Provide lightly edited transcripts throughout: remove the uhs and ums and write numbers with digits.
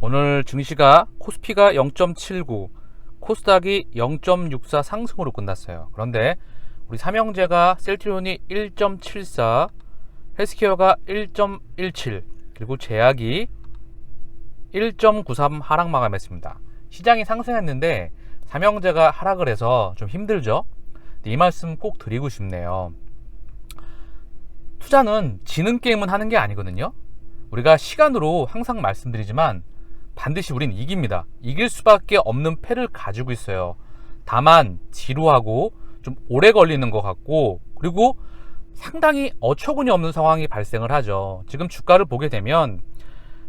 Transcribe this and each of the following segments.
오늘 증시가 코스피가 0.79, 코스닥이 0.64 상승으로 끝났어요. 그런데 우리 삼형제가 셀트리온이 1.74, 헬스케어가 1.17, 그리고 제약이 1.93 하락 마감했습니다. 시장이 상승했는데 삼형제가 하락을 해서 좀 힘들죠. 이 말씀 꼭 드리고 싶네요. 투자는 지는 게임은 하는 게 아니거든요. 우리가 시간으로 항상 말씀드리지만 반드시 우린 이깁니다. 이길 수밖에 없는 패를 가지고 있어요. 다만 지루하고 좀 오래 걸리는 것 같고, 그리고 상당히 어처구니 없는 상황이 발생을 하죠. 지금 주가를 보게 되면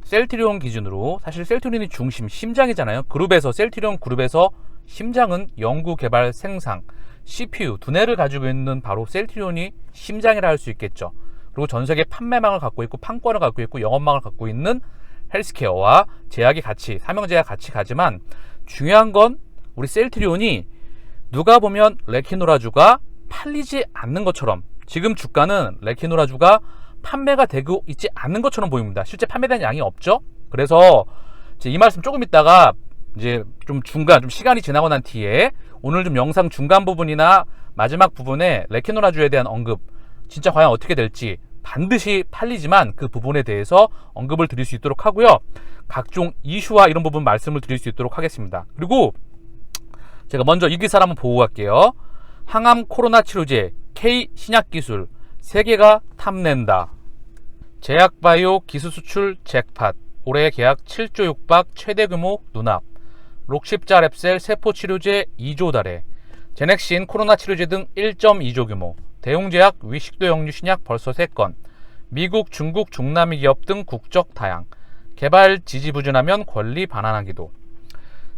셀트리온 기준으로, 사실 셀트리온이 중심, 심장이잖아요. 셀트리온 그룹에서 심장은 연구, 개발, 생산, CPU 두뇌를 가지고 있는 바로 셀트리온이 심장이라 할 수 있겠죠. 그리고 전세계 판매망을 갖고 있고 판권을 갖고 있고 영업망을 갖고 있는 헬스케어와 제약이 같이, 삼형제가 같이 가지만 중요한 건 우리 셀트리온이 누가 보면 레키노라주가 팔리지 않는 것처럼, 지금 주가는 레키노라주가 판매가 되고 있지 않는 것처럼 보입니다. 실제 판매된 양이 없죠. 그래서 이 말씀 조금 있다가 이제 좀 시간이 지나고 난 뒤에 오늘 좀 영상 중간 부분이나 마지막 부분에 레키노라주에 대한 언급, 진짜 과연 어떻게 될지, 반드시 팔리지만 그 부분에 대해서 언급을 드릴 수 있도록 하고요. 각종 이슈와 이런 부분 말씀을 드릴 수 있도록 하겠습니다. 그리고 제가 먼저 이 기사를 한번 보고 갈게요. 항암 코로나 치료제 K 신약기술 세계가 탐낸다. 제약바이오 기술 수출 잭팟, 올해 계약 7조 육박 최대 규모 눈앞. 록십자 랩셀 세포치료제 2조 달해. 제넥신 코로나 치료제 등 1.2조 규모. 대웅제약 위식도 역류 신약 벌써 3건. 미국, 중국, 중남미 기업 등 국적 다양. 개발 지지부진하면 권리 반환하기도.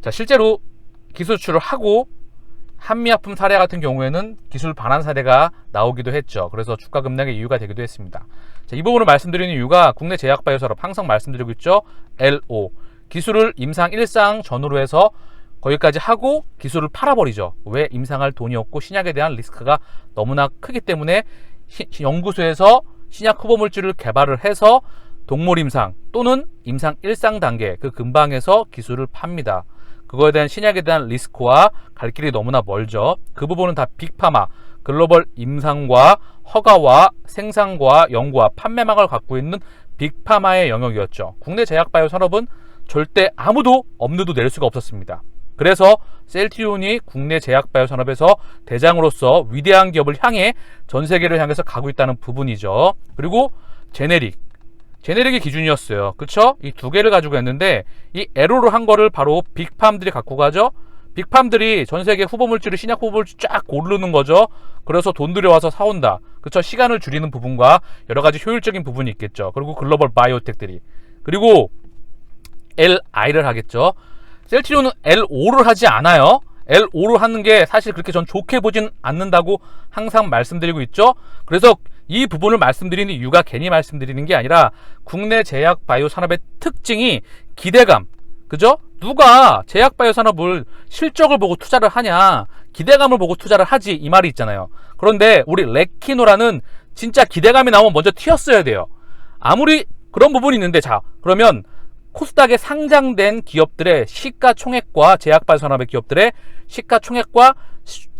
자, 실제로 기술 수출을 하고 한미약품 사례 같은 경우에는 기술 반환 사례가 나오기도 했죠. 그래서 주가 급락의 이유가 되기도 했습니다. 자, 이 부분을 말씀드리는 이유가 국내 제약바이오 산업, 항상 말씀드리고 있죠. LO. 기술을 임상 1상 전후로 해서 거기까지 하고 기술을 팔아버리죠. 왜? 임상할 돈이 없고 신약에 대한 리스크가 너무나 크기 때문에 연구소에서 신약 후보물질을 개발을 해서 동물 임상 또는 임상 1상 단계 그 근방에서 기술을 팝니다. 그거에 대한 신약에 대한 리스크와 갈 길이 너무나 멀죠. 그 부분은 다 빅파마, 글로벌 임상과 허가와 생산과 연구와 판매망을 갖고 있는 빅파마의 영역이었죠. 국내 제약바이오 산업은 절대 아무도 엄두도 낼 수가 없었습니다. 그래서 셀트리온이 국내 제약바이오 산업에서 대장으로서 위대한 기업을 향해 전 세계를 향해서 가고 있다는 부분이죠. 그리고 제네릭이 기준이었어요. 그쵸? 이 두 개를 가지고 했는데 이 에로를 한 거를 바로 빅팜들이 갖고 가죠. 빅팜들이 전 세계 후보물질을, 신약 후보물질 쫙 고르는 거죠. 그래서 돈 들여와서 사온다. 그쵸? 시간을 줄이는 부분과 여러 가지 효율적인 부분이 있겠죠. 그리고 글로벌 바이오텍들이. 그리고 LI를 하겠죠. 셀트리온은 L5를 하지 않아요. L5를 하는 게 사실 그렇게 전 좋게 보진 않는다고 항상 말씀드리고 있죠. 그래서 이 부분을 말씀드리는 이유가 괜히 말씀드리는 게 아니라 국내 제약 바이오 산업의 특징이 기대감. 그죠? 누가 제약 바이오 산업을 실적을 보고 투자를 하냐, 기대감을 보고 투자를 하지, 이 말이 있잖아요. 그런데 우리 레키노라는 진짜 기대감이 나오면 먼저 튀었어야 돼요. 아무리 그런 부분이 있는데, 자, 그러면 코스닥에 상장된 기업들의 시가총액과 제약바이오 산업의 기업들의 시가총액과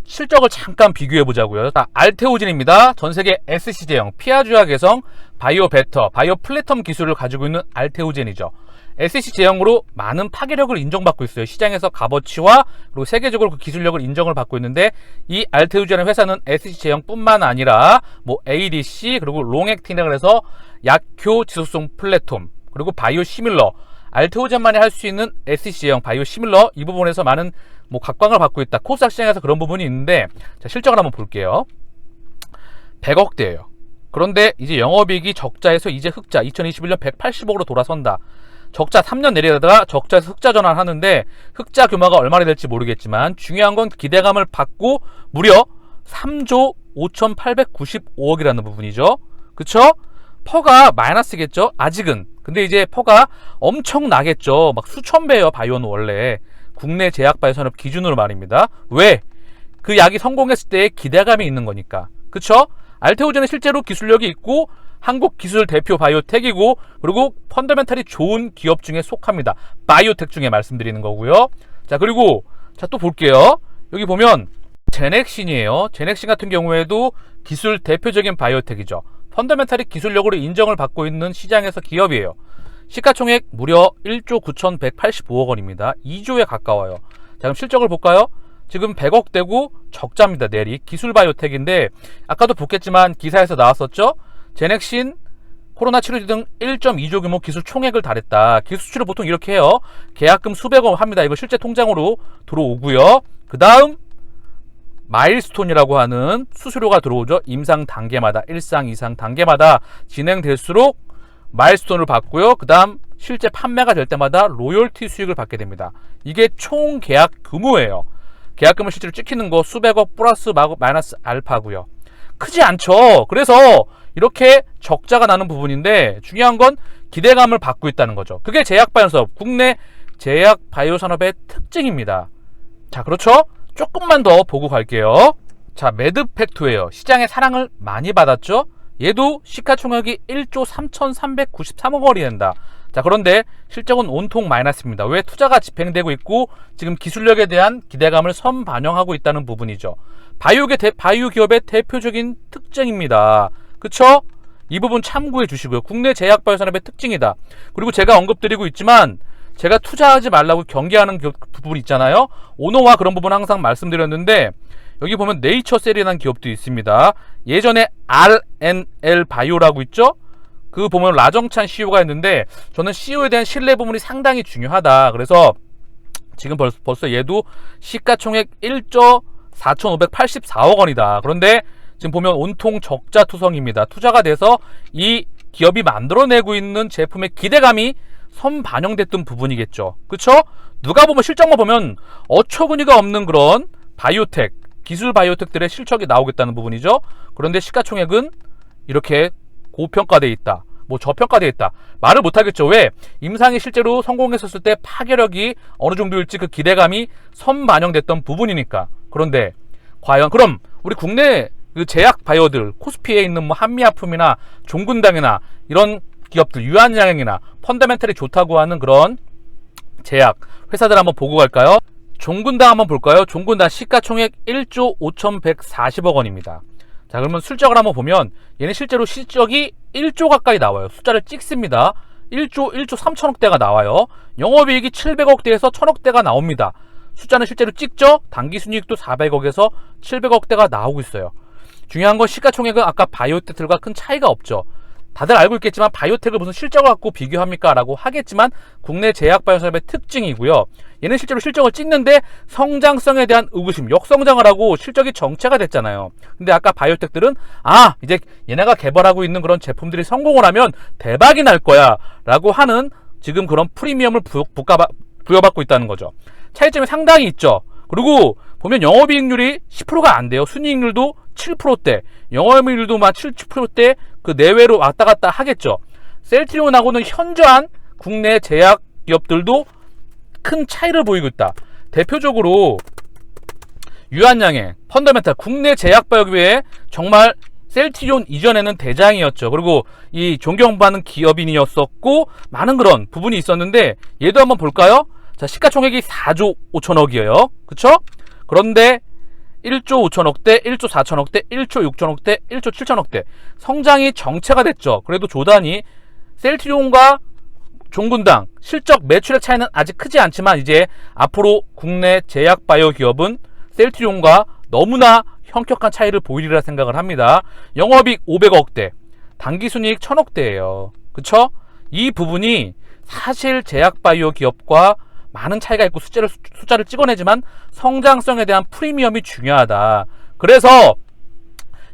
실적을 잠깐 비교해 보자고요. 자, 알테오진입니다. 전세계 SC제형, 피아주아 개성, 바이오베터, 바이오 플래텀 기술을 가지고 있는 알테오젠이죠. SC제형으로 많은 파괴력을 인정받고 있어요. 시장에서 값어치와 그리고 세계적으로 그 기술력을 인정을 받고 있는데, 이 알테오젠의 회사는 SC제형뿐만 아니라 뭐 ADC 그리고 롱액틴이라고 해서 약효 지속성 플랫폼, 그리고 바이오 시밀러, 알테오젠만이 할 수 있는 SC제형, 바이오 시밀러, 이 부분에서 많은 뭐 각광을 받고 있다. 코스닥 시장에서 그런 부분이 있는데, 자, 실적을 한번 볼게요. 100억대예요. 그런데 이제 영업이익이 적자에서 이제 흑자, 2021년 180억으로 돌아선다. 적자 3년 내리다가 적자에서 흑자 전환하는데 흑자 규모가 얼마나 될지 모르겠지만 중요한 건 기대감을 받고 무려 3조 5,895억이라는 부분이죠. 그쵸? 퍼가 마이너스겠죠? 아직은. 근데 이제 퍼가 엄청 나겠죠. 막 수천 배예요, 바이오는 원래. 국내 제약바이오 산업 기준으로 말입니다. 왜? 그 약이 성공했을 때 기대감이 있는 거니까. 그쵸? 알테오젠은 실제로 기술력이 있고 한국 기술 대표 바이오텍이고 그리고 펀더멘탈이 좋은 기업 중에 속합니다. 바이오텍 중에 말씀드리는 거고요. 자, 그리고 또 볼게요. 여기 보면 제넥신이에요. 제넥신 같은 경우에도 기술 대표적인 바이오텍이죠. 펀더멘탈이 기술력으로 인정을 받고 있는 시장에서 기업이에요. 시가총액 무려 1조 9,185억 원입니다. 2조에 가까워요. 자, 그럼 실적을 볼까요? 지금 100억대고 적자입니다. 내리 기술 바이오텍인데 아까도 보겠지만 기사에서 나왔었죠. 제넥신 코로나 치료제 등 1.2조 규모 기술 총액을 달했다. 기술 수출을 보통 이렇게 해요. 계약금 수백억 합니다. 이거 실제 통장으로 들어오고요. 그 다음 마일스톤이라고 하는 수수료가 들어오죠. 임상 단계마다 1상, 2상 단계마다 진행될수록 마일스톤을 받고요. 그 다음 실제 판매가 될 때마다 로열티 수익을 받게 됩니다. 이게 총 계약 규모예요. 계약금을 실제로 찍히는 거 수백억 플러스 마이너스 알파고요. 크지 않죠. 그래서 이렇게 적자가 나는 부분인데 중요한 건 기대감을 받고 있다는 거죠. 그게 제약바이오 산업, 국내 제약바이오 산업의 특징입니다. 자, 그렇죠? 조금만 더 보고 갈게요. 자, 매드팩트웨어 시장의 사랑을 많이 받았죠. 얘도 시가총액이 1조 3,393억 원이 된다. 자, 그런데 실적은 온통 마이너스입니다. 왜? 투자가 집행되고 있고 지금 기술력에 대한 기대감을 선반영하고 있다는 부분이죠. 바이오 기업의 대표적인 특징입니다. 그쵸? 이 부분 참고해 주시고요. 국내 제약바이오 산업의 특징이다. 그리고 제가 언급드리고 있지만 제가 투자하지 말라고 경계하는 부분 있잖아요. 오너와 그런 부분 항상 말씀드렸는데 여기 보면 네이처셀이라는 기업도 있습니다. 예전에 RNL 바이오라고 있죠. 그 보면 라정찬 CEO가 있는데 저는 CEO에 대한 신뢰 부분이 상당히 중요하다. 그래서 지금 벌써 얘도 시가총액 1조 4,584억 원이다. 그런데 지금 보면 온통 적자 투성입니다. 투자가 돼서 이 기업이 만들어내고 있는 제품의 기대감이 선반영됐던 부분이겠죠. 그쵸? 누가 보면 실적만 보면 어처구니가 없는 그런 바이오텍, 기술 바이오텍들의 실적이 나오겠다는 부분이죠. 그런데 시가총액은 이렇게 고평가되어 있다. 뭐 저평가되어 있다. 말을 못하겠죠. 왜? 임상이 실제로 성공했었을 때 파괴력이 어느 정도일지 그 기대감이 선반영됐던 부분이니까. 그런데 과연 그럼 우리 국내 그 제약 바이오들 코스피에 있는 뭐 한미아품이나 종근당이나 이런 기업들 유한양행이나 펀더멘털이 좋다고 하는 그런 제약 회사들 한번 보고 갈까요? 종근당 한번 볼까요? 종근당 시가총액 1조 5,140억 원입니다. 자, 그러면 실적을 한번 보면 얘는 실제로 실적이 1조 가까이 나와요. 숫자를 찍습니다. 1조 3천억대가 나와요. 영업이익이 700억대에서 1000억대가 나옵니다. 숫자는 실제로 찍죠? 당기순이익도 400억에서 700억대가 나오고 있어요. 중요한 건 시가총액은 아까 바이오텍들과 큰 차이가 없죠. 다들 알고 있겠지만 바이오텍을 무슨 실적을 갖고 비교합니까? 라고 하겠지만 국내 제약바이오 산업의 특징이고요. 얘는 실제로 실적을 찍는데 성장성에 대한 의구심, 역성장을 하고 실적이 정체가 됐잖아요. 근데 아까 바이오텍들은 이제 얘네가 개발하고 있는 그런 제품들이 성공을 하면 대박이 날 거야 라고 하는 지금 그런 프리미엄을 부여받고 있다는 거죠. 차이점이 상당히 있죠. 그리고 보면 영업이익률이 10%가 안 돼요. 순이익률도 7%대, 영업이익률도 7%대 그 내외로 왔다 갔다 하겠죠. 셀트리온하고는 현저한 국내 제약 기업들도 큰 차이를 보이고 있다. 대표적으로 유한양행, 펀더멘탈, 국내 제약 바이오기업의 정말 셀트리온 이전에는 대장이었죠. 그리고 이 존경받는 기업인이었었고 많은 그런 부분이 있었는데 얘도 한번 볼까요? 자, 시가총액이 4조 5천억이에요. 그쵸? 그런데 1조 5천억대, 1조 4천억대, 1조 6천억대, 1조 7천억대 성장이 정체가 됐죠. 그래도 조단이 셀트리온과 종근당 실적 매출액 차이는 아직 크지 않지만 이제 앞으로 국내 제약 바이오 기업은 셀트리온과 너무나 현격한 차이를 보이리라 생각을 합니다. 영업이익 500억대, 당기순이익 1000억대예요. 그쵸? 이 부분이 사실 제약 바이오 기업과 많은 차이가 있고 숫자를 찍어내지만 성장성에 대한 프리미엄이 중요하다. 그래서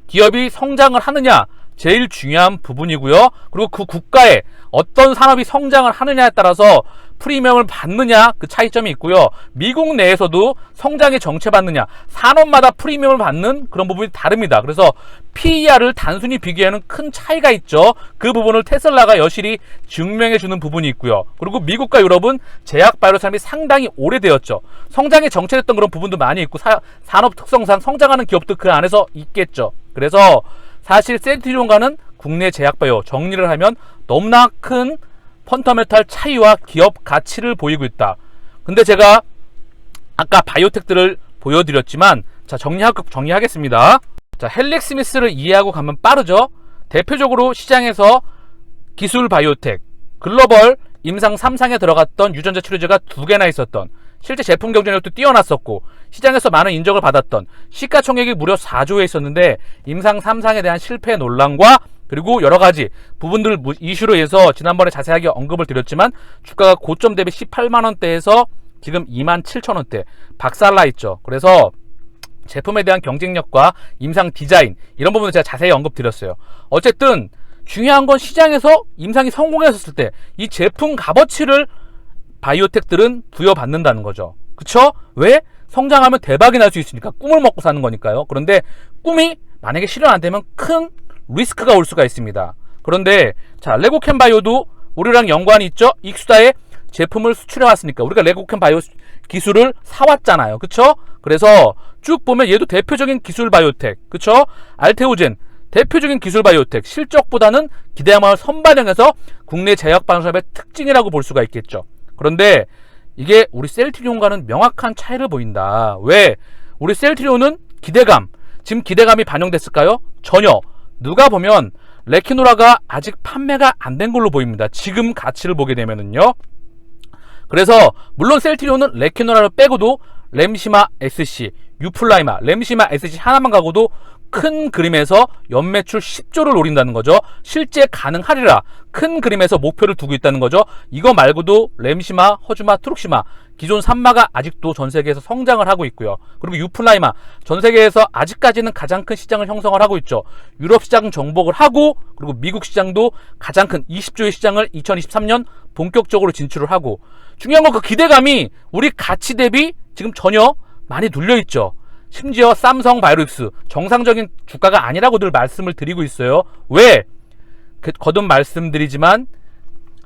기업이 성장을 하느냐 제일 중요한 부분이고요. 그리고 그 국가에 어떤 산업이 성장을 하느냐에 따라서 프리미엄을 받느냐 그 차이점이 있고요. 미국 내에서도 성장에 정체받느냐 산업마다 프리미엄을 받는 그런 부분이 다릅니다. 그래서 PER을 단순히 비교하는 큰 차이가 있죠. 그 부분을 테슬라가 여실히 증명해주는 부분이 있고요. 그리고 미국과 유럽은 제약 바이오 산업이 상당히 오래되었죠. 성장에 정체됐던 그런 부분도 많이 있고 산업 특성상 성장하는 기업도 그 안에서 있겠죠. 그래서 사실 셀트리온과는 국내 제약바이오 정리를 하면 너무나 큰 펀더멘탈 차이와 기업 가치를 보이고 있다. 근데 제가 아까 바이오텍들을 보여드렸지만 자 정리하겠습니다. 자, 헬릭스미스를 이해하고 가면 빠르죠. 대표적으로 시장에서 기술 바이오텍, 글로벌 임상 3상에 들어갔던 유전자 치료제가 2개나 있었던, 실제 제품 경쟁력도 뛰어났었고 시장에서 많은 인정을 받았던, 시가총액이 무려 4조에 있었는데 임상 3상에 대한 실패 논란과 그리고 여러가지 부분들 이슈로 해서 지난번에 자세하게 언급을 드렸지만 주가가 고점 대비 18만원대에서 지금 27,000원대 박살나 있죠. 그래서 제품에 대한 경쟁력과 임상 디자인 이런 부분을 제가 자세히 언급드렸어요. 어쨌든 중요한 건 시장에서 임상이 성공했을 때 이 제품 값어치를 바이오텍들은 부여받는다는 거죠. 그쵸? 왜? 성장하면 대박이 날 수 있으니까, 꿈을 먹고 사는 거니까요. 그런데 꿈이 만약에 실현 안 되면 큰 리스크가 올 수가 있습니다. 그런데 자, 레고캠 바이오도 우리랑 연관이 있죠. 익수다의 제품을 수출해 왔으니까 우리가 레고캠 바이오 기술을 사왔잖아요. 그쵸? 그래서 쭉 보면 얘도 대표적인 기술 바이오텍, 그쵸? 알테오젠 대표적인 기술 바이오텍, 실적보다는 기대야말 선반영해서 국내 제약바이오샵의 특징이라고 볼 수가 있겠죠. 그런데 이게 우리 셀트리온과는 명확한 차이를 보인다. 왜? 우리 셀트리온은 기대감, 지금 기대감이 반영됐을까요? 전혀. 누가 보면 레키노라가 아직 판매가 안 된 걸로 보입니다. 지금 가치를 보게 되면은요. 그래서 물론 셀트리온은 레키노라를 빼고도 램시마 SC, 유플라이마, 램시마 SC 하나만 가고도 큰 그림에서 연매출 10조를 노린다는 거죠. 실제 가능하리라 큰 그림에서 목표를 두고 있다는 거죠. 이거 말고도 램시마, 허주마, 트룩시마 기존 3마가 아직도 전 세계에서 성장을 하고 있고요. 그리고 유플라이마 전 세계에서 아직까지는 가장 큰 시장을 형성을 하고 있죠. 유럽 시장 정복을 하고 그리고 미국 시장도 가장 큰 20조의 시장을 2023년 본격적으로 진출을 하고, 중요한 건 그 기대감이 우리 가치 대비 지금 전혀 많이 눌려있죠. 심지어 삼성 바이오로직스 정상적인 주가가 아니라고 늘 말씀을 드리고 있어요. 왜? 거듭 말씀드리지만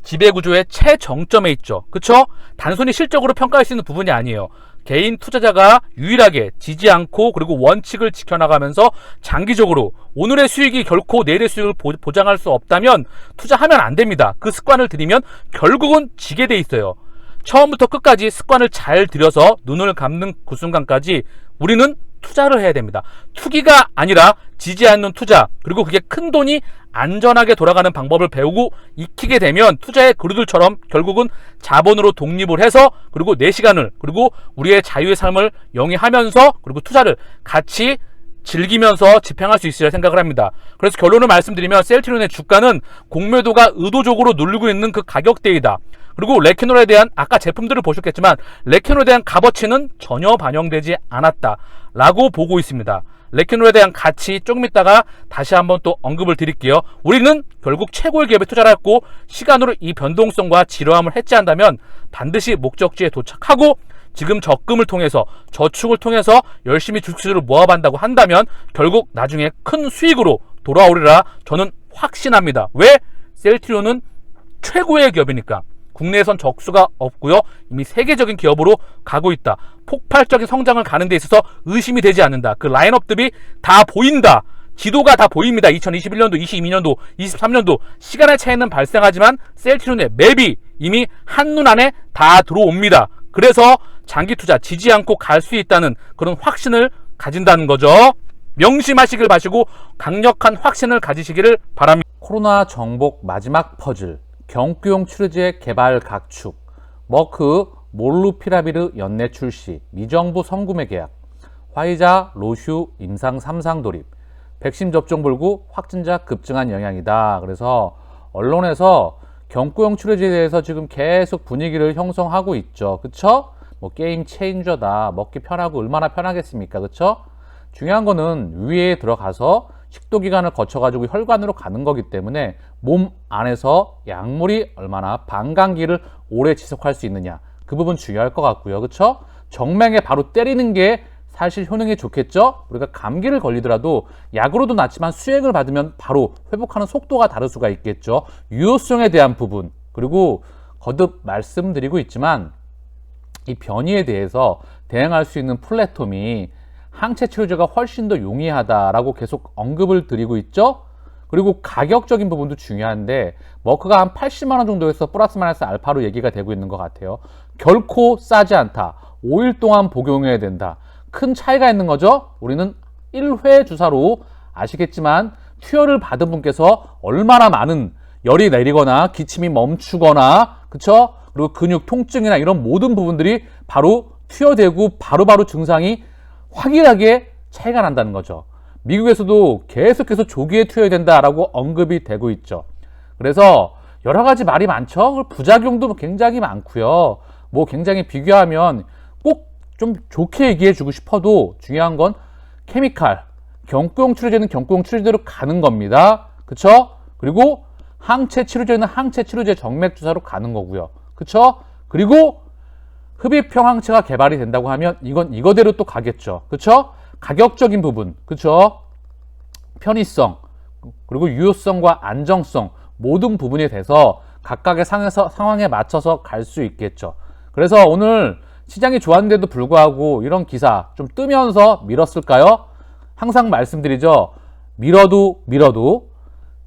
지배구조의 최정점에 있죠. 그쵸? 단순히 실적으로 평가할 수 있는 부분이 아니에요. 개인 투자자가 유일하게 지지 않고 그리고 원칙을 지켜나가면서 장기적으로 오늘의 수익이 결코 내일의 수익을 보장할 수 없다면 투자하면 안 됩니다. 그 습관을 들이면 결국은 지게 돼 있어요. 처음부터 끝까지 습관을 잘 들여서 눈을 감는 그 순간까지 우리는 투자를 해야 됩니다. 투기가 아니라 지지 않는 투자, 그리고 그게 큰 돈이 안전하게 돌아가는 방법을 배우고 익히게 되면 투자의 그루들처럼 결국은 자본으로 독립을 해서 그리고 내 시간을 그리고 우리의 자유의 삶을 영위하면서 그리고 투자를 같이 즐기면서 집행할 수 있으리라 생각을 합니다. 그래서 결론을 말씀드리면 셀트리온의 주가는 공매도가 의도적으로 누르고 있는 그 가격대이다. 그리고 레키노라에 대한 아까 제품들을 보셨겠지만 레키노라에 대한 값어치는 전혀 반영되지 않았다 라고 보고 있습니다. 레키노라에 대한 가치 조금 있다가 다시 한번 또 언급을 드릴게요. 우리는 결국 최고의 기업에 투자를 했고 시간으로 이 변동성과 지루함을 해체한다면 반드시 목적지에 도착하고 지금 적금을 통해서 저축을 통해서 열심히 주식수를 모아반다고 한다면 결국 나중에 큰 수익으로 돌아오리라 저는 확신합니다. 왜? 셀트리온은 최고의 기업이니까. 국내에선 적수가 없고요. 이미 세계적인 기업으로 가고 있다. 폭발적인 성장을 가는 데 있어서 의심이 되지 않는다. 그 라인업들이 다 보인다. 지도가 다 보입니다. 2021년도, 22년도, 23년도 시간의 차이는 발생하지만 셀트리온의 맵이 이미 한눈 안에 다 들어옵니다. 그래서 장기 투자 지지 않고 갈 수 있다는 그런 확신을 가진다는 거죠. 명심하시길 바시고 강력한 확신을 가지시기를 바랍니다. 코로나 정복 마지막 퍼즐, 경구용 치료제 개발 각축, 머크 몰루피라비르 연내 출시, 미정부 선구매 계약, 화이자 로슈 임상 3상 돌입, 백신 접종 불구 확진자 급증한 영향이다. 그래서 언론에서 경구용 치료제에 대해서 지금 계속 분위기를 형성하고 있죠. 그쵸? 뭐 게임 체인저다. 먹기 편하고 얼마나 편하겠습니까? 그쵸? 중요한 거는 위에 들어가서 식도기관을 거쳐가지고 혈관으로 가는 거기 때문에 몸 안에서 약물이 얼마나 반감기를 오래 지속할 수 있느냐. 그 부분 중요할 것 같고요. 그쵸? 정맥에 바로 때리는 게 사실 효능이 좋겠죠? 우리가 감기를 걸리더라도 약으로도 낫지만 수액을 받으면 바로 회복하는 속도가 다를 수가 있겠죠. 유효성에 대한 부분, 그리고 거듭 말씀드리고 있지만 이 변이에 대해서 대응할 수 있는 플랫폼이 항체 치료제가 훨씬 더 용이하다라고 계속 언급을 드리고 있죠. 그리고 가격적인 부분도 중요한데 머크가 한 80만 원 정도에서 플러스 마이너스 알파로 얘기가 되고 있는 것 같아요. 결코 싸지 않다. 5일 동안 복용해야 된다. 큰 차이가 있는 거죠. 우리는 1회 주사로 아시겠지만 투여를 받은 분께서 얼마나 많은 열이 내리거나 기침이 멈추거나 그쵸? 그리고 근육 통증이나 이런 모든 부분들이 바로 투여되고 바로바로 증상이 확연하게 차이가 난다는 거죠. 미국에서도 계속해서 조기에 투여해야 된다라고 언급이 되고 있죠. 그래서 여러 가지 말이 많죠. 부작용도 굉장히 많고요. 뭐 굉장히 비교하면 꼭 좀 좋게 얘기해 주고 싶어도 중요한 건 케미칼, 경구용 치료제는 경구용 치료제로 가는 겁니다. 그쵸? 그리고 항체 치료제는 항체 치료제 정맥 주사로 가는 거고요. 그쵸? 그리고 흡입형 항체가 개발이 된다고 하면 이건 이거대로 또 가겠죠. 그쵸? 가격적인 부분, 그쵸? 편의성, 그리고 유효성과 안정성 모든 부분에 대해서 각각의 상황에 맞춰서 갈 수 있겠죠. 그래서 오늘 시장이 좋았는데도 불구하고 이런 기사 좀 뜨면서 밀었을까요? 항상 말씀드리죠. 밀어도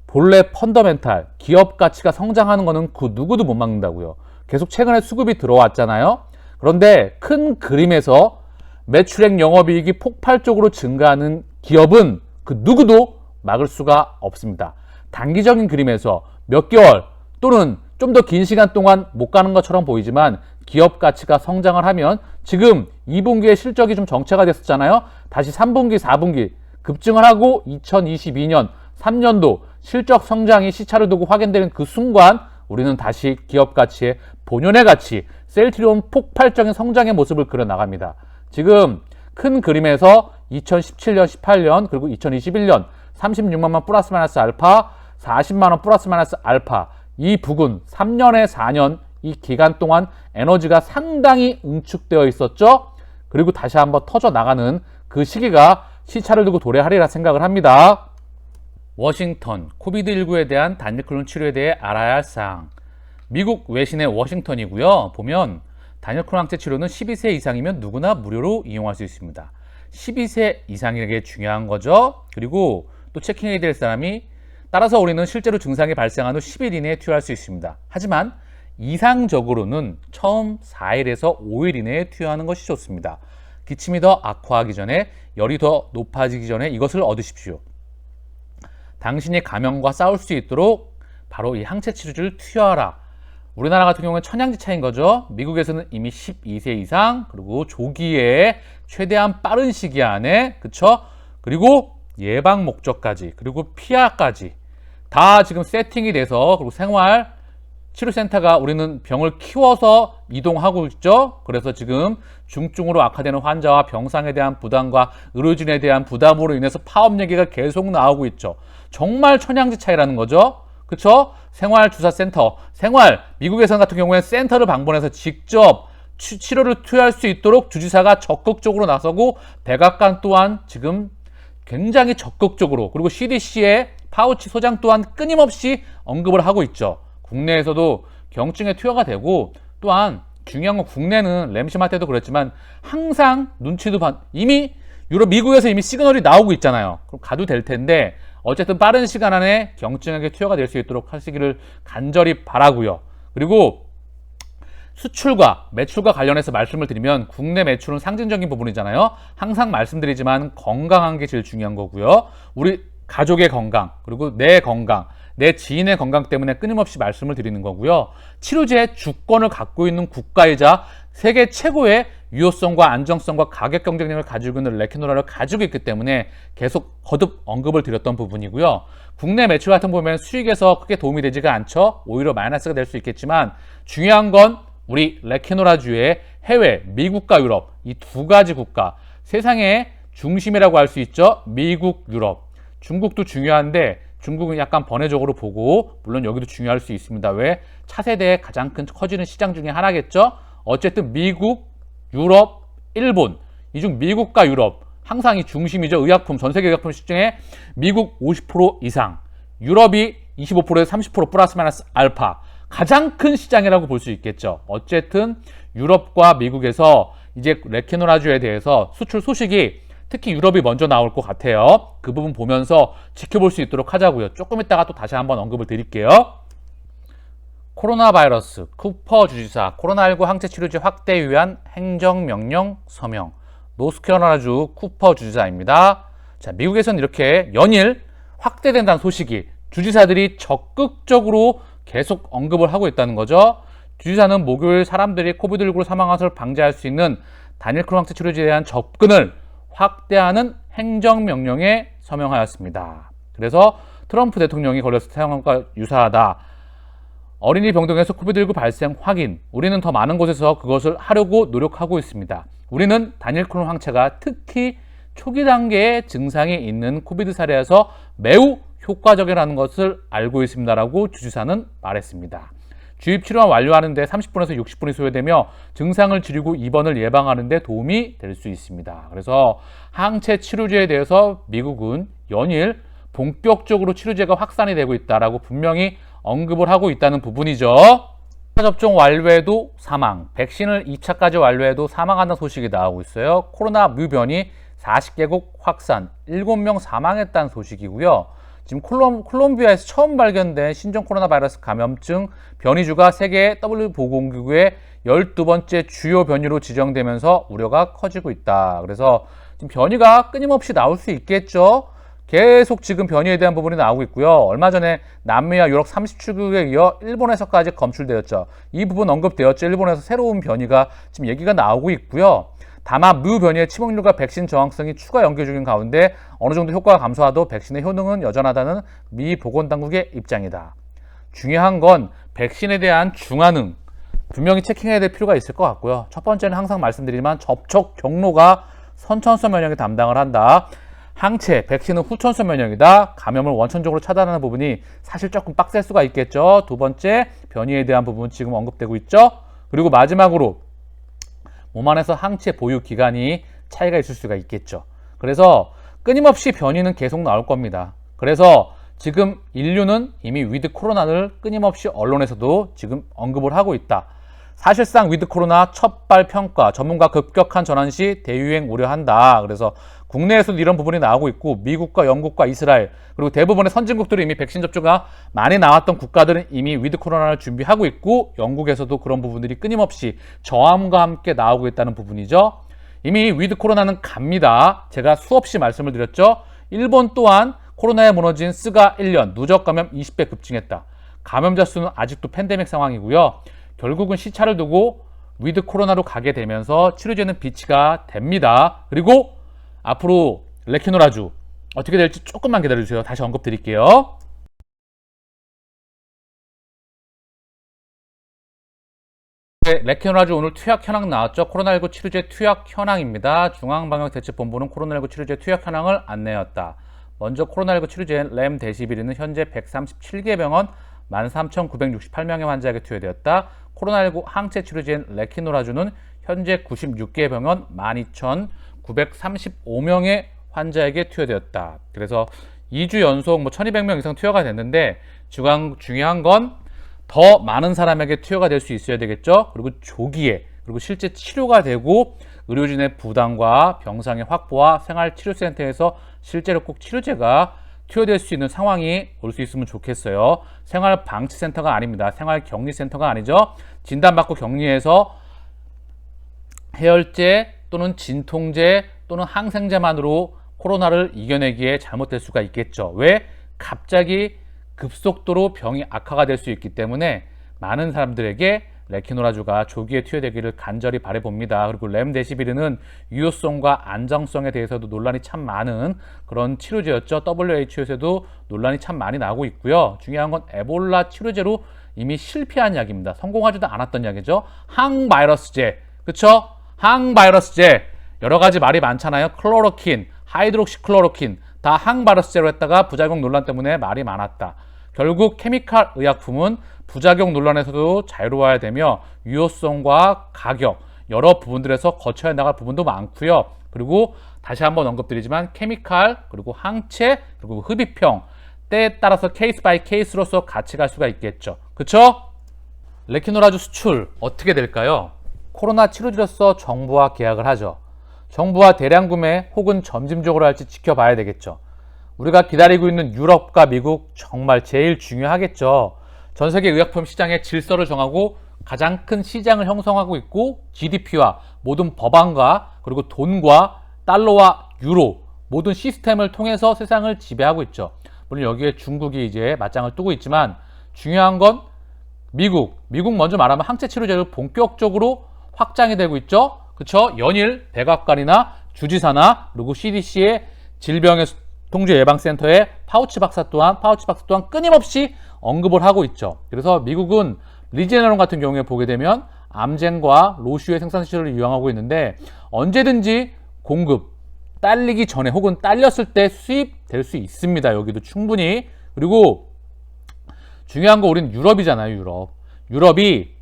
본래 펀더멘탈, 기업 가치가 성장하는 거는 그 누구도 못 막는다고요. 계속 최근에 수급이 들어왔잖아요. 그런데 큰 그림에서 매출액 영업이익이 폭발적으로 증가하는 기업은 그 누구도 막을 수가 없습니다. 단기적인 그림에서 몇 개월 또는 좀 더 긴 시간 동안 못 가는 것처럼 보이지만 기업 가치가 성장을 하면 지금 2분기에 실적이 좀 정체가 됐었잖아요. 다시 3분기, 4분기 급증을 하고 2022년 3년도 실적 성장이 시차를 두고 확인되는 그 순간 우리는 다시 기업 가치의 본연의 가치, 셀트리온 폭발적인 성장의 모습을 그려나갑니다. 지금 큰 그림에서 2017년, 18년 그리고 2021년 36만원 플러스 마이너스 알파, 40만원 플러스 마이너스 알파 이 부근 3년에 4년 이 기간 동안 에너지가 상당히 응축되어 있었죠. 그리고 다시 한번 터져 나가는 그 시기가 시차를 두고 도래하리라 생각을 합니다. 워싱턴, 코비드19에 대한 단일클론 치료에 대해 알아야 할 사항. 미국 외신의 워싱턴이고요. 보면 단일클론 항체 치료는 12세 이상이면 누구나 무료로 이용할 수 있습니다. 12세 이상에게 중요한 거죠. 그리고 또 체킹해야 될 사람이 따라서 우리는 실제로 증상이 발생한 후 10일 이내에 투여할 수 있습니다. 하지만 이상적으로는 처음 4일에서 5일 이내에 투여하는 것이 좋습니다. 기침이 더 악화하기 전에, 열이 더 높아지기 전에 이것을 얻으십시오. 당신이 감염과 싸울 수 있도록 바로 이 항체 치료제를 투여하라. 우리나라 같은 경우는 천양지 차인 거죠. 미국에서는 이미 12세 이상, 그리고 조기에 최대한 빠른 시기 안에, 그쵸? 그리고 예방 목적까지, 그리고 피하까지 다 지금 세팅이 돼서, 그리고 생활 치료센터가 우리는 병을 키워서 이동하고 있죠. 그래서 지금 중증으로 악화되는 환자와 병상에 대한 부담과 의료진에 대한 부담으로 인해서 파업 얘기가 계속 나오고 있죠. 정말 천양지 차이라는 거죠. 그쵸? 생활주사센터, 미국에서 같은 경우에는 센터를 방문해서 직접 치료를 투여할 수 있도록 주지사가 적극적으로 나서고 백악관 또한 지금 굉장히 적극적으로, 그리고 CDC의 파우치 소장 또한 끊임없이 언급을 하고 있죠. 국내에서도 경증에 투여가 되고, 또한 중요한 건 국내는 램시마 때도 그랬지만 항상 눈치도 이미 미국에서 이미 시그널이 나오고 있잖아요. 그럼 가도 될 텐데 어쨌든 빠른 시간 안에 경증에게 투여가 될 수 있도록 하시기를 간절히 바라고요. 그리고 수출과 매출과 관련해서 말씀을 드리면 국내 매출은 상징적인 부분이잖아요. 항상 말씀드리지만 건강한 게 제일 중요한 거고요. 우리 가족의 건강, 그리고 내 건강, 내 지인의 건강 때문에 끊임없이 말씀을 드리는 거고요. 치료제의 주권을 갖고 있는 국가이자 세계 최고의 유효성과 안정성과 가격 경쟁력을 가지고 있는 레케노라를 가지고 있기 때문에 계속 거듭 언급을 드렸던 부분이고요. 국내 매출 같은 거 보면 수익에서 크게 도움이 되지가 않죠. 오히려 마이너스가 될 수 있겠지만 중요한 건 우리 레케노라주의 해외, 미국과 유럽 이 두 가지 국가, 세상의 중심이라고 할 수 있죠. 미국, 유럽. 중국도 중요한데 중국은 약간 번외적으로 보고, 물론 여기도 중요할 수 있습니다. 왜? 차세대의 가장 큰 커지는 시장 중에 하나겠죠. 어쨌든 미국, 유럽, 일본, 이 중 미국과 유럽 항상 이 중심이죠. 의약품, 전세계 의약품 시장에 미국 50% 이상, 유럽이 25%에서 30% 플러스 마이너스 알파, 가장 큰 시장이라고 볼 수 있겠죠. 어쨌든 유럽과 미국에서 이제 레케노라주에 대해서 수출 소식이 특히 유럽이 먼저 나올 것 같아요. 그 부분 보면서 지켜볼 수 있도록 하자고요. 조금 있다가 또 다시 한번 언급을 드릴게요. 코로나 바이러스, 쿠퍼 주지사, 코로나19 항체 치료제 확대에 위한 행정명령 서명. 노스캐롤라이나주 쿠퍼 주지사입니다. 자, 미국에서는 이렇게 연일 확대된다는 소식이 주지사들이 적극적으로 계속 언급을 하고 있다는 거죠. 주지사는 목요일 사람들이 코비드19로 사망한 것을 방지할 수 있는 단일 코로나 항체 치료제에 대한 접근을 확대하는 행정명령에 서명하였습니다. 그래서 트럼프 대통령이 걸려서 사용한 것과 유사하다. 어린이 병동에서 코비드19 발생 확인. 우리는 더 많은 곳에서 그것을 하려고 노력하고 있습니다. 우리는 단일 코로나 항체가 특히 초기 단계의 증상이 있는 코비드 사례에서 매우 효과적이라는 것을 알고 있습니다라고 주지사는 말했습니다. 주입 치료가 완료하는 데 30분에서 60분이 소요되며 증상을 줄이고 입원을 예방하는 데 도움이 될 수 있습니다. 그래서 항체 치료제에 대해서 미국은 연일 본격적으로 치료제가 확산이 되고 있다라고 분명히 언급을 하고 있다는 부분이죠. 2차 접종 완료에도 사망, 백신을 2차까지 완료해도 사망한다는 소식이 나오고 있어요. 코로나 뮤변이 40개국 확산, 7명 사망했다는 소식이고요. 지금 콜롬비아에서 처음 발견된 신종 코로나 바이러스 감염증 변이주가 세계 W보건기구의 12번째 주요 변이로 지정되면서 우려가 커지고 있다. 그래서 지금 변이가 끊임없이 나올 수 있겠죠. 계속 지금 변이에 대한 부분이 나오고 있고요. 얼마 전에 남미와 유럽 30주국에 이어 일본에서까지 검출되었죠. 이 부분 언급되었죠. 일본에서 새로운 변이가 지금 얘기가 나오고 있고요. 다만 무 변이의 치명률과 백신 저항성이 추가 연구 중인 가운데 어느 정도 효과가 감소하도 백신의 효능은 여전하다는 미 보건당국의 입장이다. 중요한 건 백신에 대한 중화능 분명히 체킹해야 될 필요가 있을 것 같고요. 첫 번째는 항상 말씀드리지만 접촉 경로가 선천성 면역이 담당을 한다. 항체, 백신은 후천성 면역이다. 감염을 원천적으로 차단하는 부분이 사실 조금 빡셀 수가 있겠죠. 두 번째, 변이에 대한 부분 지금 언급되고 있죠. 그리고 마지막으로 몸 안에서 항체 보유 기간이 차이가 있을 수가 있겠죠. 그래서 끊임없이 변이는 계속 나올 겁니다. 그래서 지금 인류는 이미 위드 코로나를 끊임없이 언론에서도 지금 언급을 하고 있다. 사실상 위드 코로나 첫발 평가, 전문가 급격한 전환 시 대유행 우려한다. 그래서 국내에서도 이런 부분이 나오고 있고 미국과 영국과 이스라엘 그리고 대부분의 선진국들이 이미 백신 접종가 많이 나왔던 국가들은 이미 위드 코로나를 준비하고 있고 영국에서도 그런 부분들이 끊임없이 저함과 함께 나오고 있다는 부분이죠. 이미 위드 코로나는 갑니다. 제가 수없이 말씀을 드렸죠. 일본 또한 코로나에 무너진 스가 1년 누적 감염 20배 급증했다. 감염자 수는 아직도 팬데믹 상황이고요. 결국은 시차를 두고 위드 코로나로 가게 되면서 치료제는 비치가 됩니다. 그리고 앞으로 레키노라주 어떻게 될지 조금만 기다려주세요. 다시 언급 드릴게요. 네, 레키노라주 오늘 투약 현황 나왔죠. 코로나19 치료제 투약 현황입니다. 중앙방역대책본부는 코로나19 치료제 투약 현황을 안내했다. 먼저 코로나19 치료제 렘데시비르는 현재 137개 병원 13,968명의 환자에게 투여되었다. 코로나19 항체 치료제인 레키노라주는 현재 96개 병원 12,935명의 환자에게 투여되었다. 그래서 2주 연속 1,200명 이상 투여가 됐는데 중요한 건 더 많은 사람에게 투여가 될 수 있어야 되겠죠. 그리고 조기에 그리고 실제 치료가 되고 의료진의 부담과 병상의 확보와 생활치료센터에서 실제로 꼭 치료제가 투여될 수 있는 상황이 올 수 있으면 좋겠어요. 생활방치센터가 아닙니다. 생활격리센터가 아니죠. 진단받고 격리해서 해열제 또는 진통제 또는 항생제만으로 코로나를 이겨내기에 잘못될 수가 있겠죠. 왜? 갑자기 급속도로 병이 악화가 될 수 있기 때문에 많은 사람들에게 레키노라주가 조기에 투여되기를 간절히 바라봅니다. 그리고 렘데시비르는 유효성과 안정성에 대해서도 논란이 참 많은 그런 치료제였죠. WHO에서도 논란이 참 많이 나오고 있고요. 중요한 건 에볼라 치료제로 이미 실패한 약입니다. 성공하지도 않았던 약이죠. 항바이러스제, 그쵸? 항바이러스제 여러 가지 말이 많잖아요. 클로로킨, 하이드록시클로로킨 다 항바이러스제로 했다가 부작용 논란 때문에 말이 많았다. 결국 케미칼 의약품은 부작용 논란에서도 자유로워야 되며 유효성과 가격 여러 부분들에서 거쳐야 나갈 부분도 많고요. 그리고 다시 한번 언급드리지만 케미칼 그리고 항체 그리고 흡입형 때에 따라서 케이스 바이 케이스로서 같이 갈 수가 있겠죠. 그쵸? 레키노라주 수출 어떻게 될까요? 코로나 치료제로서 정부와 계약을 하죠. 정부와 대량 구매 혹은 점진적으로 할지 지켜봐야 되겠죠. 우리가 기다리고 있는 유럽과 미국 정말 제일 중요하겠죠. 전 세계 의약품 시장의 질서를 정하고 가장 큰 시장을 형성하고 있고 GDP와 모든 법안과 그리고 돈과 달러와 유로 모든 시스템을 통해서 세상을 지배하고 있죠. 물론 여기에 중국이 이제 맞짱을 뜨고 있지만 중요한 건 미국 먼저 말하면 항체 치료제를 본격적으로 확장이 되고 있죠. 그쵸? 연일 백악관이나 주지사나 그리고 CDC의 질병의 통제예방센터의 파우치 박사 또한 끊임없이 언급을 하고 있죠. 그래서 미국은 리제네론 같은 경우에 보게 되면 암젠과 로슈의 생산시설을 이용하고 있는데 언제든지 공급 딸리기 전에 혹은 딸렸을 때 수입될 수 있습니다. 여기도 충분히. 그리고 중요한 거 우리는 유럽이잖아요. 유럽이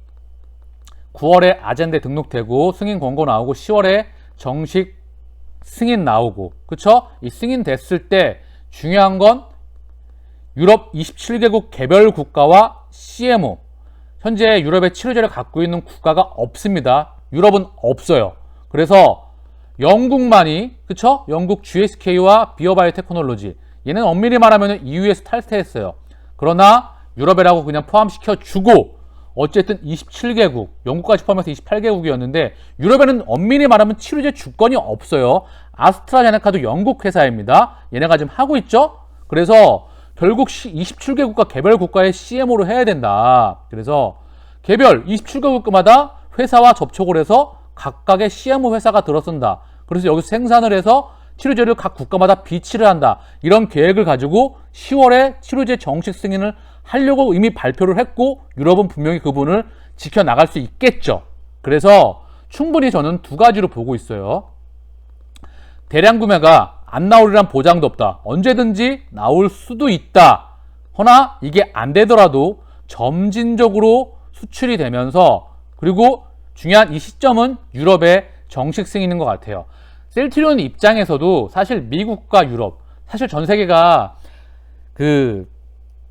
9월에 아젠다에 등록되고 승인 권고 나오고 10월에 정식 승인 나오고 그쵸? 이 승인 됐을 때 중요한 건 유럽 27개국 개별 국가와 CMO 현재 유럽의 치료제를 갖고 있는 국가가 없습니다. 유럽은 없어요. 그래서 영국만이 그쵸? 영국 GSK와 비어바이오테크놀로지 얘는 엄밀히 말하면 EU에서 탈퇴했어요. 그러나 유럽이라고 그냥 포함시켜주고 어쨌든 27개국, 영국까지 포함해서 28개국이었는데 유럽에는 엄밀히 말하면 치료제 주권이 없어요. 아스트라제네카도 영국 회사입니다. 얘네가 지금 하고 있죠. 그래서 결국 27개국과 개별 국가의 CMO로 해야 된다. 그래서 개별 27개국마다 회사와 접촉을 해서 각각의 CMO 회사가 들어선다. 그래서 여기서 생산을 해서 치료제를 각 국가마다 비치를 한다. 이런 계획을 가지고 10월에 치료제 정식 승인을 하려고 이미 발표를 했고 유럽은 분명히 그 부분을 지켜나갈 수 있겠죠. 그래서 충분히 저는 두 가지로 보고 있어요. 대량 구매가 안 나오리란 보장도 없다. 언제든지 나올 수도 있다. 허나 이게 안 되더라도 점진적으로 수출이 되면서 그리고 중요한 이 시점은 유럽의 정식 승인인 것 같아요. 셀트리온 입장에서도 사실 미국과 유럽 사실 전 세계가 그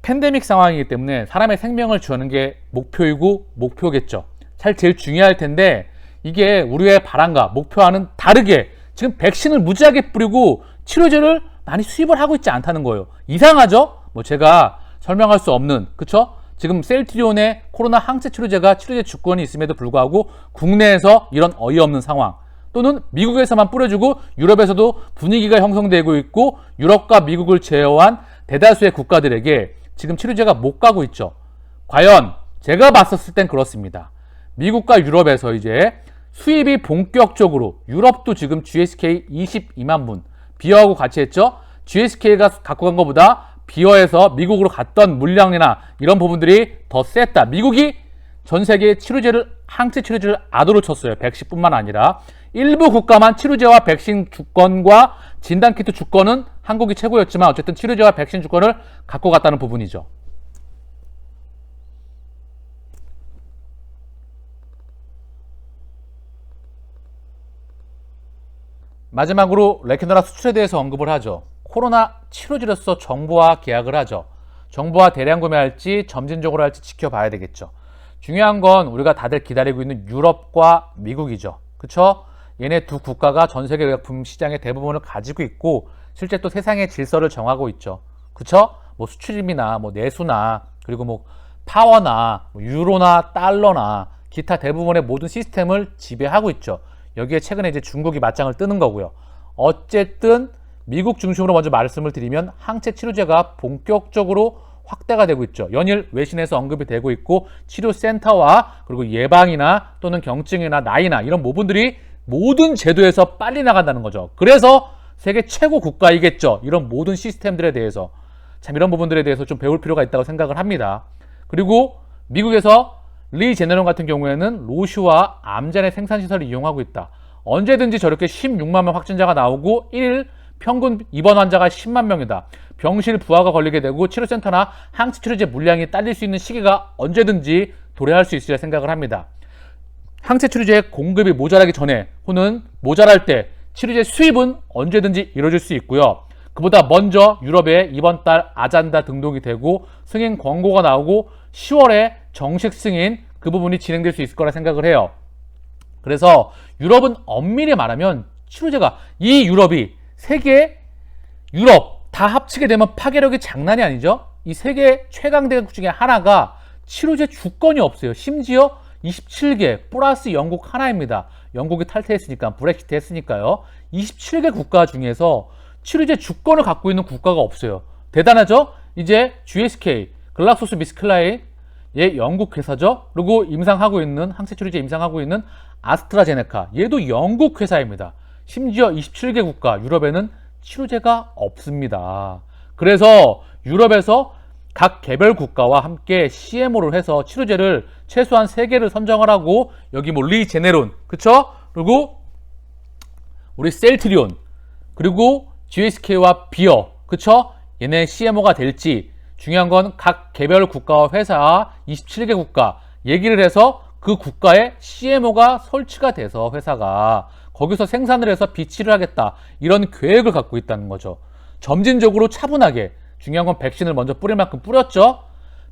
팬데믹 상황이기 때문에 사람의 생명을 지우는 게 목표이고 목표겠죠. 사실 제일 중요할 텐데 이게 우리의 바람과 목표와는 다르게 지금 백신을 무지하게 뿌리고 치료제를 많이 수입을 하고 있지 않다는 거예요. 이상하죠? 뭐 제가 설명할 수 없는 그쵸? 지금 셀트리온의 코로나 항체 치료제가 치료제 주권이 있음에도 불구하고 국내에서 이런 어이없는 상황 또는 미국에서만 뿌려주고 유럽에서도 분위기가 형성되고 있고 유럽과 미국을 제외한 대다수의 국가들에게 지금 치료제가 못 가고 있죠. 과연 제가 봤었을 땐 그렇습니다. 미국과 유럽에서 이제 수입이 본격적으로 유럽도 지금 GSK 22만 분 비어하고 같이 했죠. GSK가 갖고 간 것보다 비어에서 미국으로 갔던 물량이나 이런 부분들이 더 셌다. 미국이 전 세계 치료제를 항체 치료제를 아도로 쳤어요. 백신뿐만 아니라 일부 국가만 치료제와 백신 주권과 진단키트 주권은 한국이 최고였지만 어쨌든 치료제와 백신 주권을 갖고 갔다는 부분이죠. 마지막으로 레퀴노라 수출에 대해서 언급을 하죠. 코로나 치료제로서 정부와 계약을 하죠. 정부와 대량 구매할지 점진적으로 할지 지켜봐야 되겠죠. 중요한 건 우리가 다들 기다리고 있는 유럽과 미국이죠. 그쵸? 얘네 두 국가가 전 세계 의약품 시장의 대부분을 가지고 있고 실제 또 세상의 질서를 정하고 있죠. 그쵸? 뭐 수출입이나 뭐 내수나 그리고 뭐 파워나 뭐 유로나 달러나 기타 대부분의 모든 시스템을 지배하고 있죠. 여기에 최근에 이제 중국이 맞짱을 뜨는 거고요. 어쨌든 미국 중심으로 먼저 말씀을 드리면 항체 치료제가 본격적으로 확대가 되고 있죠. 연일 외신에서 언급이 되고 있고 치료센터와 그리고 예방이나 또는 경증이나 나이나 이런 부분들이 모든 제도에서 빨리 나간다는 거죠. 그래서 세계 최고 국가이겠죠. 이런 모든 시스템들에 대해서 참 이런 부분들에 대해서 좀 배울 필요가 있다고 생각을 합니다. 그리고 미국에서 리제네론 같은 경우에는 로슈와 암젠의 생산시설을 이용하고 있다. 언제든지 저렇게 16만 명 확진자가 나오고 1일 평균 입원 환자가 10만 명이다. 병실 부하가 걸리게 되고 치료센터나 항체 치료제 물량이 딸릴 수 있는 시기가 언제든지 도래할 수 있으리라 생각을 합니다. 항체 치료제의 공급이 모자라기 전에 혹은 모자랄 때 치료제 수입은 언제든지 이루어질 수 있고요. 그보다 먼저 유럽에 이번 달 아잔다 등록이 되고 승인 권고가 나오고 10월에 정식 승인 그 부분이 진행될 수 있을 거라 생각을 해요. 그래서 유럽은 엄밀히 말하면 치료제가. 이 유럽이 세계 유럽 다 합치게 되면 파괴력이 장난이 아니죠. 이 세계 최강 대국 중에 하나가 치료제 주권이 없어요. 심지어 27개 플러스 영국 하나입니다. 영국이 탈퇴했으니까, 브렉시트 했으니까요. 27개 국가 중에서 치료제 주권을 갖고 있는 국가가 없어요. 대단하죠? 이제 GSK, 글락소스미스클라인, 얘 영국 회사죠. 그리고 임상하고 있는, 항체 치료제 임상하고 있는 아스트라제네카, 얘도 영국 회사입니다. 심지어 27개 국가 유럽에는 치료제가 없습니다. 그래서 유럽에서 각 개별 국가와 함께 CMO를 해서 치료제를 최소한 3개를 선정을 하고, 여기 뭐 리제네론, 그쵸? 그리고 우리 셀트리온, 그리고 GSK와 비어, 그쵸? 얘네 CMO가 될지, 중요한 건 각 개별 국가와 회사 27개 국가 얘기를 해서 그 국가에 CMO가 설치가 돼서 회사가 거기서 생산을 해서 비치를 하겠다, 이런 계획을 갖고 있다는 거죠. 점진적으로 차분하게. 중요한 건 백신을 먼저 뿌릴 만큼 뿌렸죠.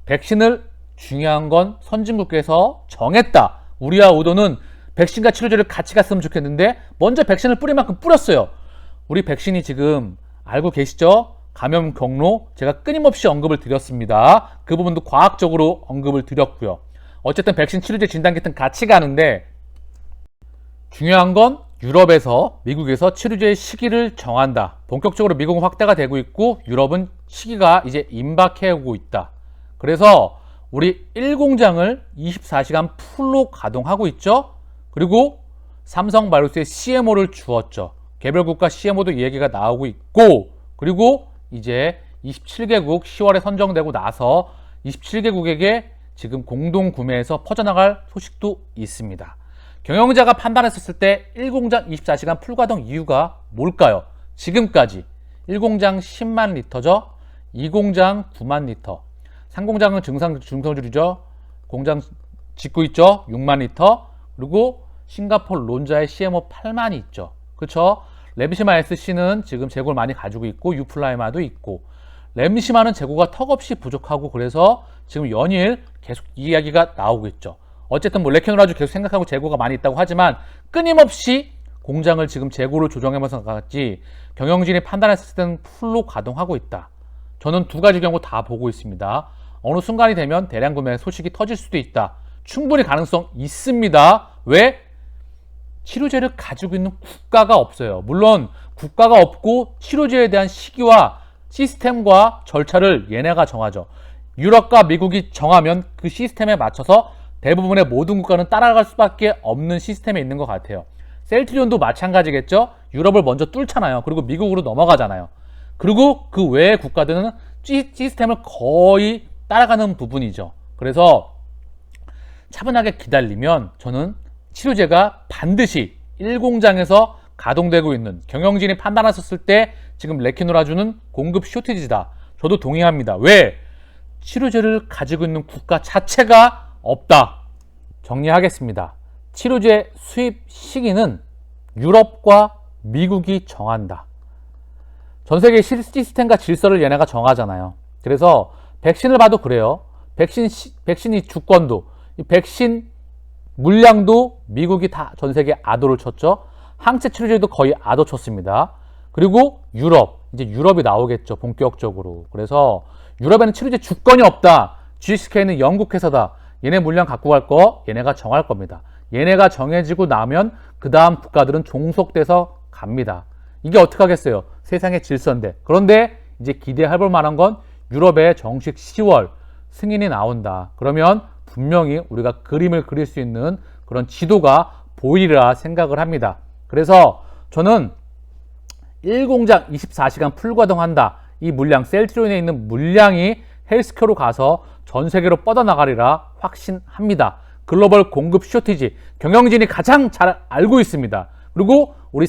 백신을, 중요한 건 선진국에서 정했다. 우리와 의도는 백신과 치료제를 같이 갔으면 좋겠는데 먼저 백신을 뿌릴 만큼 뿌렸어요. 우리 백신이 지금 알고 계시죠? 감염 경로 제가 끊임없이 언급을 드렸습니다. 그 부분도 과학적으로 언급을 드렸고요. 어쨌든 백신, 치료제, 진단키트는 같이 가는데, 중요한 건 유럽에서, 미국에서 치료제의 시기를 정한다. 본격적으로 미국은 확대가 되고 있고 유럽은 시기가 이제 임박해 오고 있다. 그래서 우리 1공장을 24시간 풀로 가동하고 있죠. 그리고 삼성바이오로스의 CMO를 주었죠. 개별국가 CMO도 얘기가 나오고 있고, 그리고 이제 27개국 10월에 선정되고 나서 27개국에게 지금 공동 구매해서 퍼져나갈 소식도 있습니다. 경영자가 판단했었을 때 1공장 24시간 풀가동 이유가 뭘까요? 지금까지 1공장 10만 리터죠. 2공장 9만 리터. 3공장은 중성주류죠. 공장 짓고 있죠. 6만 리터. 그리고 싱가포르 론자의 CMO 8만이 있죠. 그렇죠? 렘시마 SC는 지금 재고를 많이 가지고 있고 유플라이마도 있고, 렘시마는 재고가 턱없이 부족하고, 그래서 지금 연일 계속 이야기가 나오고 있죠. 어쨌든 뭐 레케노라주 계속 생각하고 재고가 많이 있다고 하지만 끊임없이 공장을 지금 재고를 조정하면서 같이 경영진이 판단했을 때는 풀로 가동하고 있다. 저는 두 가지 경우 다 보고 있습니다. 어느 순간이 되면 대량 구매 소식이 터질 수도 있다. 충분히 가능성 있습니다. 왜? 치료제를 가지고 있는 국가가 없어요. 물론 국가가 없고 치료제에 대한 시기와 시스템과 절차를 얘네가 정하죠. 유럽과 미국이 정하면 그 시스템에 맞춰서 대부분의 모든 국가는 따라갈 수밖에 없는 시스템에 있는 것 같아요. 셀트리온도 마찬가지겠죠. 유럽을 먼저 뚫잖아요. 그리고 미국으로 넘어가잖아요. 그리고 그 외의 국가들은 시스템을 거의 따라가는 부분이죠. 그래서 차분하게 기다리면 저는 치료제가 반드시 1공장에서 가동되고 있는, 경영진이 판단했었을 때 지금 레키노라주는 공급 쇼티지다. 저도 동의합니다. 왜? 치료제를 가지고 있는 국가 자체가 없다. 정리하겠습니다. 치료제 수입 시기는 유럽과 미국이 정한다. 전 세계 시스템과 질서를 얘네가 정하잖아요. 그래서 백신을 봐도 그래요. 백신이 주권도, 이 백신 물량도 미국이 다 전 세계 아도를 쳤죠. 항체 치료제도 거의 아도 쳤습니다. 그리고 유럽, 이제 유럽이 나오겠죠, 본격적으로. 그래서 유럽에는 치료제 주권이 없다. GSK는 영국 회사다. 얘네 물량 갖고 갈 거 얘네가 정할 겁니다. 얘네가 정해지고 나면 그 다음 국가들은 종속돼서 갑니다. 이게 어떻게 하겠어요? 세상의 질서인데. 그런데 이제 기대해 볼 만한 건 유럽의 정식 10월 승인이 나온다. 그러면 분명히 우리가 그림을 그릴 수 있는 그런 지도가 보이리라 생각을 합니다. 그래서 저는 1공장 24시간 풀가동한다. 이 물량, 셀트리온에 있는 물량이 헬스케어로 가서 전 세계로 뻗어나가리라 확신합니다. 글로벌 공급 쇼티지, 경영진이 가장 잘 알고 있습니다. 그리고 우리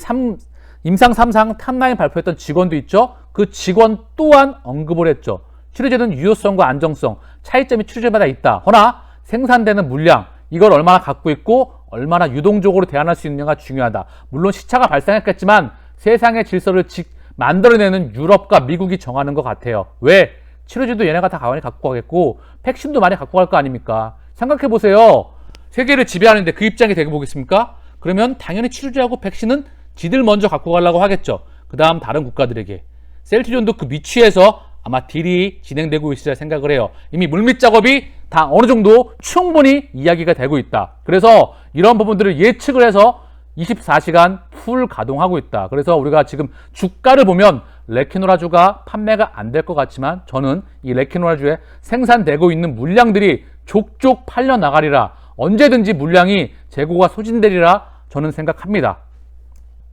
임상 3상 탑라인 발표했던 직원도 있죠. 그 직원 또한 언급을 했죠. 치료제는 유효성과 안정성, 차이점이 치료제마다 있다. 허나 생산되는 물량, 이걸 얼마나 갖고 있고 얼마나 유동적으로 대안할 수 있느냐가 중요하다. 물론 시차가 발생했겠지만 세상의 질서를 만들어내는 유럽과 미국이 정하는 것 같아요. 왜? 치료제도 얘네가 다 많이 갖고 가겠고 백신도 많이 갖고 갈 거 아닙니까? 생각해보세요. 세계를 지배하는데 그 입장이 되게 보겠습니까? 그러면 당연히 치료제하고 백신은 지들 먼저 갖고 가려고 하겠죠. 그 다음 다른 국가들에게. 셀트리온도 그 위치에서 아마 딜이 진행되고 있으리라 생각을 해요. 이미 물밑 작업이 다 어느 정도 충분히 이야기가 되고 있다. 그래서 이런 부분들을 예측을 해서 24시간 풀 가동하고 있다. 그래서 우리가 지금 주가를 보면 레키노라주가 판매가 안 될 것 같지만 저는 이 레키노라주에 생산되고 있는 물량들이 족족 팔려 나가리라, 언제든지 물량이 재고가 소진되리라 저는 생각합니다.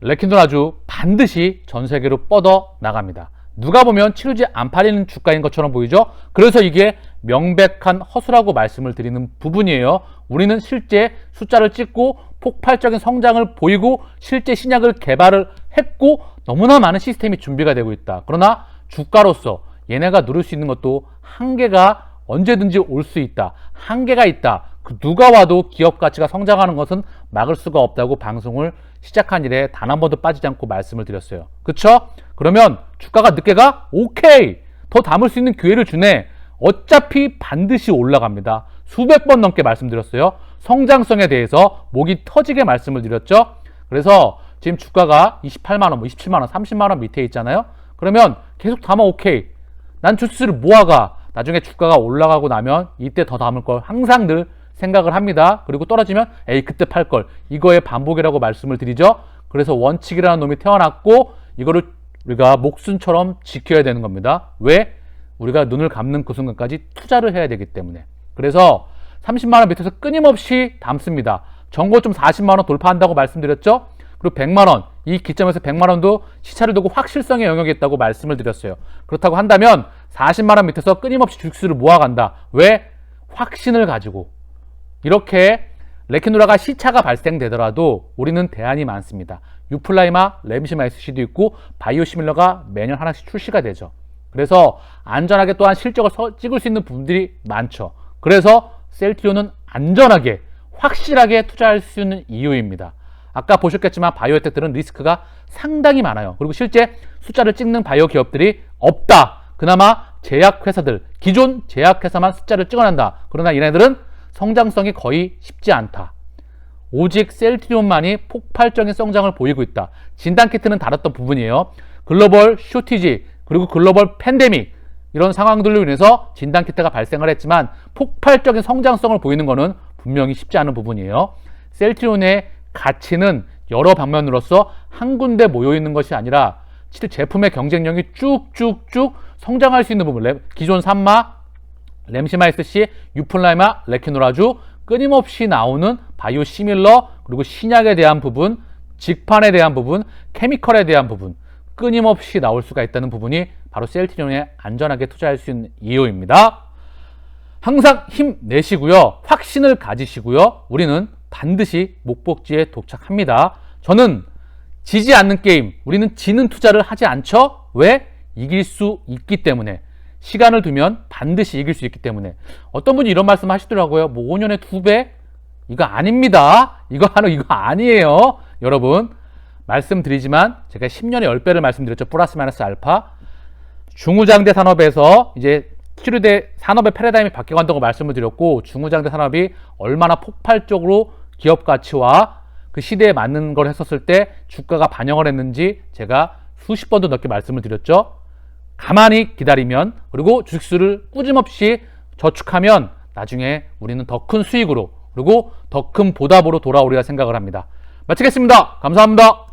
레키노라주 반드시 전 세계로 뻗어 나갑니다. 누가 보면 치르지 안 팔리는 주가인 것처럼 보이죠? 그래서 이게 명백한 허수라고 말씀을 드리는 부분이에요. 우리는 실제 숫자를 찍고 폭발적인 성장을 보이고 실제 신약을 개발을 했고 너무나 많은 시스템이 준비가 되고 있다. 그러나 주가로서 얘네가 누릴 수 있는 것도 한계가 언제든지 올 수 있다. 한계가 있다. 그 누가 와도 기업 가치가 성장하는 것은 막을 수가 없다고 방송을 시작한 이래 단 한 번도 빠지지 않고 말씀을 드렸어요. 그쵸? 그러면 주가가 늦게 가? 오케이! 더 담을 수 있는 기회를 주네. 어차피 반드시 올라갑니다. 수백 번 넘게 말씀드렸어요. 성장성에 대해서 목이 터지게 말씀을 드렸죠. 그래서 지금 주가가 28만원, 27만원, 30만원 밑에 있잖아요. 그러면 계속 담아. 오케이. 난 주스를 모아가. 나중에 주가가 올라가고 나면 이때 더 담을 걸 항상 늘 생각을 합니다. 그리고 떨어지면 에이 그때 팔 걸. 이거의 반복이라고 말씀을 드리죠. 그래서 원칙이라는 놈이 태어났고 이거를 우리가 목숨처럼 지켜야 되는 겁니다. 왜? 우리가 눈을 감는 그 순간까지 투자를 해야 되기 때문에. 그래서 30만원 밑에서 끊임없이 담습니다. 정고점 40만원 돌파한다고 말씀드렸죠. 그리고 100만원, 이 기점에서 100만원도 시차를 두고 확실성의 영역이 있다고 말씀을 드렸어요. 그렇다고 한다면 40만원 밑에서 끊임없이 주식수를 모아간다. 왜? 확신을 가지고. 이렇게 레키노라가 시차가 발생되더라도 우리는 대안이 많습니다. 유플라이마, 램시마이스C도 있고 바이오시밀러가 매년 하나씩 출시가 되죠. 그래서 안전하게 또한 실적을 찍을 수 있는 부분들이 많죠. 그래서 셀트리온은 안전하게 확실하게 투자할 수 있는 이유입니다. 아까 보셨겠지만 바이오 혜택들은 리스크가 상당히 많아요. 그리고 실제 숫자를 찍는 바이오 기업들이 없다. 그나마 제약회사들, 기존 제약회사만 숫자를 찍어낸다. 그러나 얘네들은 성장성이 거의 쉽지 않다. 오직 셀트리온만이 폭발적인 성장을 보이고 있다. 진단키트는 다뤘던 부분이에요. 글로벌 쇼티지 그리고 글로벌 팬데믹 이런 상황들로 인해서 진단키트가 발생을 했지만 폭발적인 성장성을 보이는 것은 분명히 쉽지 않은 부분이에요. 셀트리온의 가치는 여러 방면으로서 한 군데 모여있는 것이 아니라 제품의 경쟁력이 쭉쭉쭉 성장할 수 있는 부분, 기존 산마, 램시마이스C, 유플라이마, 레키노라주 끊임없이 나오는 바이오시밀러 그리고 신약에 대한 부분, 직판에 대한 부분, 케미컬에 대한 부분 끊임없이 나올 수가 있다는 부분이 바로 셀트리온에 안전하게 투자할 수 있는 이유입니다. 항상 힘내시고요. 확신을 가지시고요. 우리는 반드시 목적지에 도착합니다. 저는 지지 않는 게임, 우리는 지는 투자를 하지 않죠? 왜? 이길 수 있기 때문에. 시간을 두면 반드시 이길 수 있기 때문에. 어떤 분이 이런 말씀 하시더라고요. 뭐 5년에 2배? 이거 아닙니다. 이거 아니에요. 여러분, 말씀드리지만 제가 10년에 10배를 말씀드렸죠. 플러스 마이너스 알파. 중후장대 산업에서 이제 치료대 산업의 패러다임이 바뀌어간다고 말씀을 드렸고, 중후장대 산업이 얼마나 폭발적으로 기업 가치와 그 시대에 맞는 걸 했었을 때 주가가 반영을 했는지 제가 수십 번도 넘게 말씀을 드렸죠. 가만히 기다리면, 그리고 주식수를 꾸준없이 저축하면 나중에 우리는 더 큰 수익으로, 그리고 더 큰 보답으로 돌아오리라 생각을 합니다. 마치겠습니다. 감사합니다.